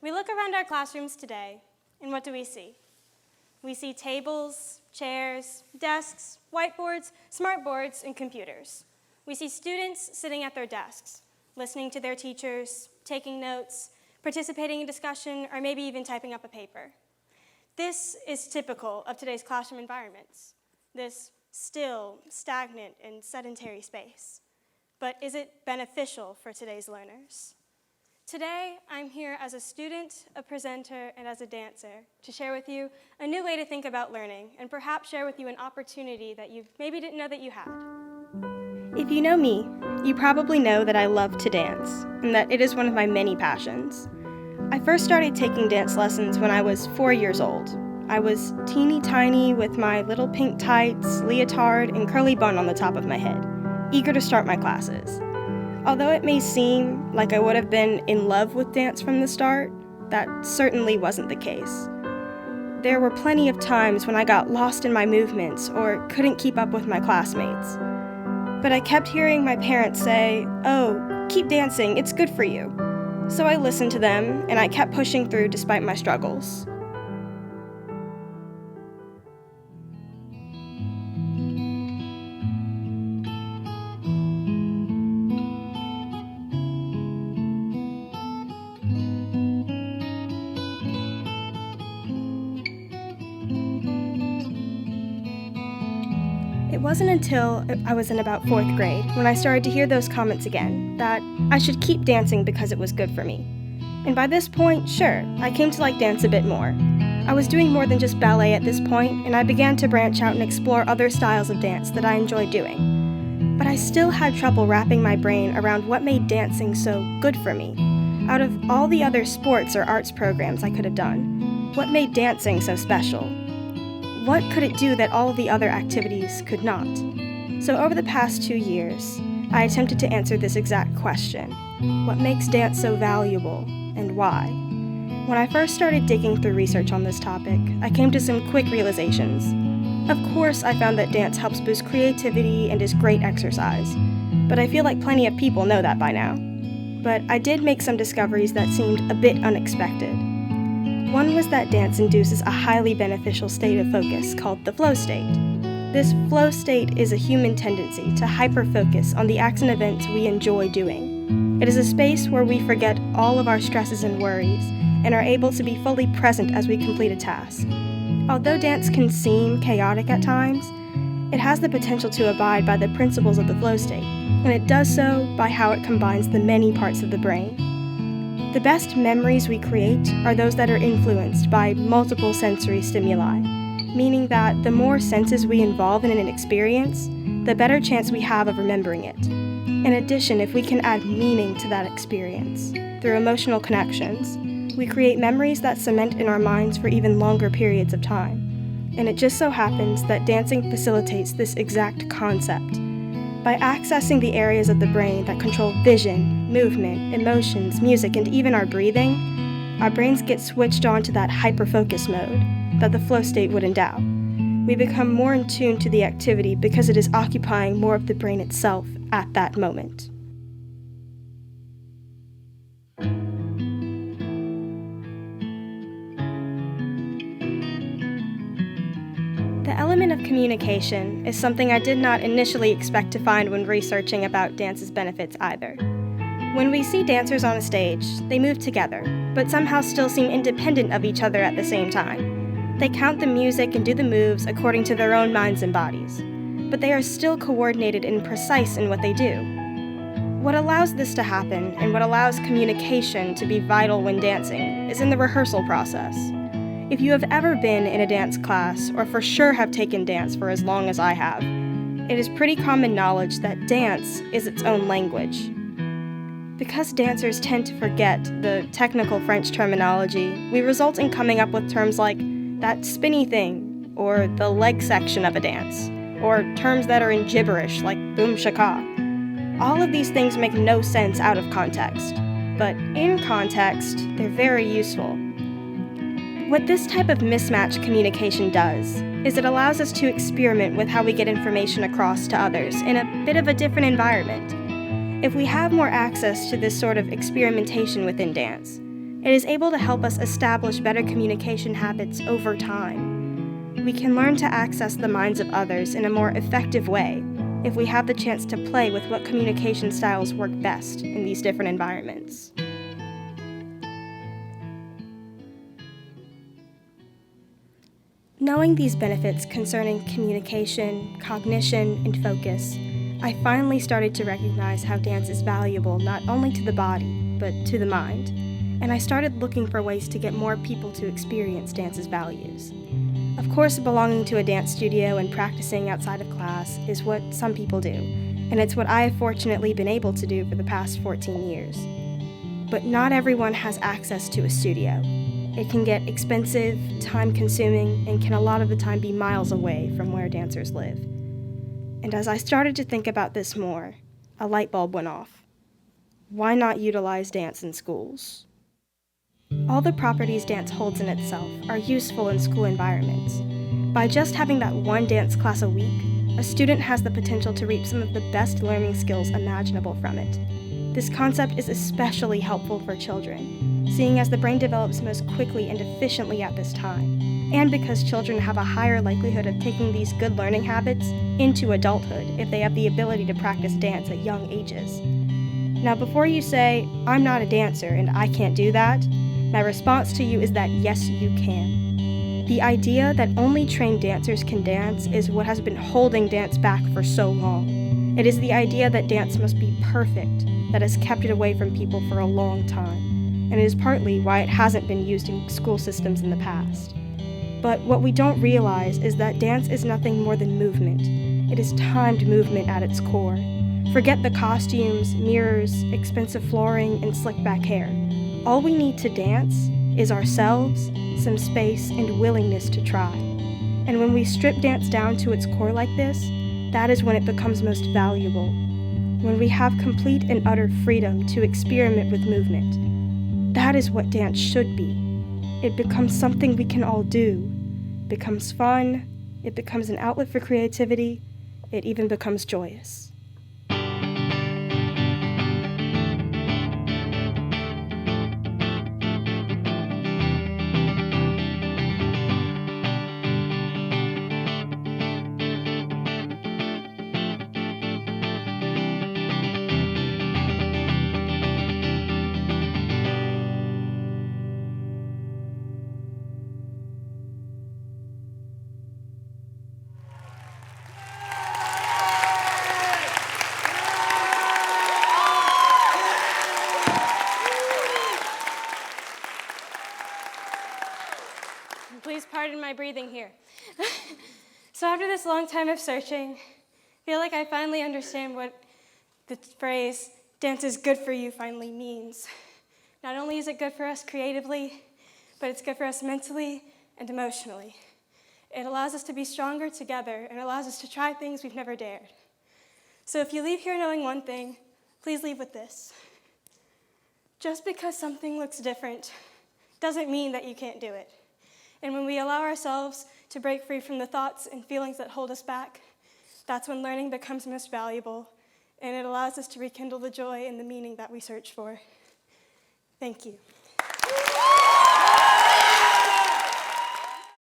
We look around our classrooms today, and what do we see? We see tables, chairs, desks, whiteboards, smartboards, and computers. We see students sitting at their desks, listening to their teachers, taking notes, participating in discussion, or maybe even typing up a paper. This is typical of today's classroom environments, this still, stagnant, and sedentary space. But is it beneficial for today's learners? Today, I'm here as a student, a presenter, and as a dancer to share with you a new way to think about learning and perhaps share with you an opportunity that you maybe didn't know that you had. If you know me, you probably know that I love to dance and that it is one of my many passions. I first started taking dance lessons when I was 4 years old. I was teeny tiny with my little pink tights, leotard, and curly bun on the top of my head, eager to start my classes. Although it may seem like I would have been in love with dance from the start, that certainly wasn't the case. There were plenty of times when I got lost in my movements or couldn't keep up with my classmates. But I kept hearing my parents say, "Oh, keep dancing, it's good for you." So I listened to them, and I kept pushing through despite my struggles. It wasn't until I was in about 4th grade when I started to hear those comments again, that I should keep dancing because it was good for me. And by this point, sure, I came to like dance a bit more. I was doing more than just ballet at this point, and I began to branch out and explore other styles of dance that I enjoyed doing. But I still had trouble wrapping my brain around what made dancing so good for me. Out of all the other sports or arts programs I could have done, what made dancing so special? What could it do that all of the other activities could not? So over the past 2 years, I attempted to answer this exact question. What makes dance so valuable, and why? When I first started digging through research on this topic, I came to some quick realizations. Of course, I found that dance helps boost creativity and is great exercise, but I feel like plenty of people know that by now. But I did make some discoveries that seemed a bit unexpected. One was that dance induces a highly beneficial state of focus called the flow state. This flow state is a human tendency to hyper-focus on the acts and events we enjoy doing. It is a space where we forget all of our stresses and worries and are able to be fully present as we complete a task. Although dance can seem chaotic at times, it has the potential to abide by the principles of the flow state, and it does so by how it combines the many parts of the brain. The best memories we create are those that are influenced by multiple sensory stimuli, meaning that the more senses we involve in an experience, the better chance we have of remembering it. In addition, if we can add meaning to that experience through emotional connections, we create memories that cement in our minds for even longer periods of time. And it just so happens that dancing facilitates this exact concept. By accessing the areas of the brain that control vision, movement, emotions, music, and even our breathing, our brains get switched on to that hyper-focus mode that the flow state would endow. We become more in tune to the activity because it is occupying more of the brain itself at that moment. The element of communication is something I did not initially expect to find when researching about dance's benefits either. When we see dancers on a stage, they move together, but somehow still seem independent of each other at the same time. They count the music and do the moves according to their own minds and bodies, but they are still coordinated and precise in what they do. What allows this to happen and what allows communication to be vital when dancing is in the rehearsal process. If you have ever been in a dance class, or for sure have taken dance for as long as I have, it is pretty common knowledge that dance is its own language. Because dancers tend to forget the technical French terminology, we result in coming up with terms like that spinny thing, or the leg section of a dance, or terms that are in gibberish like boom shaka. All of these things make no sense out of context, but in context, they're very useful. What this type of mismatch communication does is it allows us to experiment with how we get information across to others in a bit of a different environment. If we have more access to this sort of experimentation within dance, It is able to help us establish better communication habits over time. We can learn to access the minds of others in a more effective way if we have the chance to play with what communication styles work best in these different environments. Knowing these benefits concerning communication, cognition, and focus, I finally started to recognize how dance is valuable not only to the body, but to the mind, and I started looking for ways to get more people to experience dance's values. Of course, belonging to a dance studio and practicing outside of class is what some people do, and it's what I have fortunately been able to do for the past 14 years. But not everyone has access to a studio. It can get expensive, time-consuming, and can a lot of the time be miles away from where dancers live. And as I started to think about this more, a light bulb went off. Why not utilize dance in schools? All the properties dance holds in itself are useful in school environments. By just having that one dance class a week, a student has the potential to reap some of the best learning skills imaginable from it. This concept is especially helpful for children, seeing as the brain develops most quickly and efficiently at this time, and because children have a higher likelihood of taking these good learning habits into adulthood if they have the ability to practice dance at young ages. Now, before you say, "I'm not a dancer and I can't do that," my response to you is that yes, you can. The idea that only trained dancers can dance is what has been holding dance back for so long. It is the idea that dance must be perfect that has kept it away from people for a long time, and it is partly why it hasn't been used in school systems in the past. But what we don't realize is that dance is nothing more than movement. It is timed movement at its core. Forget the costumes, mirrors, expensive flooring, and slick back hair. All we need to dance is ourselves, some space, and willingness to try. And when we strip dance down to its core like this, that is when it becomes most valuable. When we have complete and utter freedom to experiment with movement. That is what dance should be. It becomes something we can all do. It becomes fun, it becomes an outlet for creativity, it even becomes joyous. Please pardon my breathing here. So after this long time of searching, I feel like I finally understand what the phrase, "dance is good for you," finally means. Not only is it good for us creatively, but it's good for us mentally and emotionally. It allows us to be stronger together and allows us to try things we've never dared. So if you leave here knowing one thing, please leave with this. Just because something looks different doesn't mean that you can't do it. And when we allow ourselves to break free from the thoughts and feelings that hold us back, that's when learning becomes most valuable, and it allows us to rekindle the joy and the meaning that we search for. Thank you.